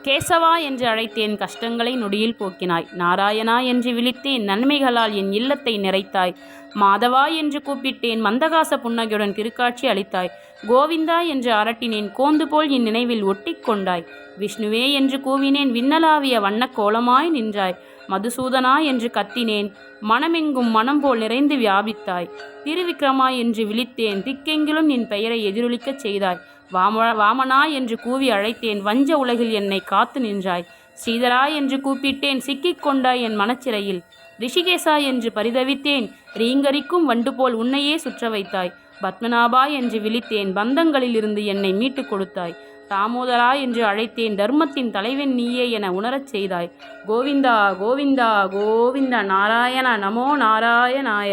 கேசவா என்று அழைத்தேன், கஷ்டங்களை நொடியில் போக்கினாய். நாராயணா என்று விழித்தேன், நன்மைகளால் என் இல்லத்தை நிறைத்தாய். மாதவா என்று கூப்பிட்டேன், மந்தகாச புன்னகையுடன் திருக்காட்சி அளித்தாய். கோவிந்தா என்று அரட்டினேன், கோந்து போல் என் நினைவில் ஒட்டி கொண்டாய். விஷ்ணுவே என்று கூவினேன், விண்ணலாவிய வண்ணக் கோலமாய் நின்றாய். மதுசூதனா என்று கத்தினேன், மனமெங்கும் மனம் போல் நிறைந்து வியாபித்தாய். திருவிக்ரமா என்று விழித்தேன், திக்கெங்கிலும் என் பெயரை எதிரொலிக்கச் செய்தாய். வாமனா என்று கூவி அழைத்தேன், வஞ்ச உலகில் என்னை காத்து நின்றாய். ஸ்ரீதரா என்று கூப்பிட்டேன், சிக்கிக் கொண்டாய் என் மனச்சிறையில். ரிஷிகேசா என்று பரிதவித்தேன், ரீங்கரிக்கும் வண்டு போல் உன்னையே சுற்ற வைத்தாய். பத்மநாபா என்று விழித்தேன், பந்தங்களில் இருந்து என்னை மீட்டு கொடுத்தாய். தாமோதரா என்று அழைத்தேன், தர்மத்தின் தலைவன் நீயே என உணரச் செய்தாய். கோவிந்தா கோவிந்தா கோவிந்தா, நாராயண நமோ நாராயணாய.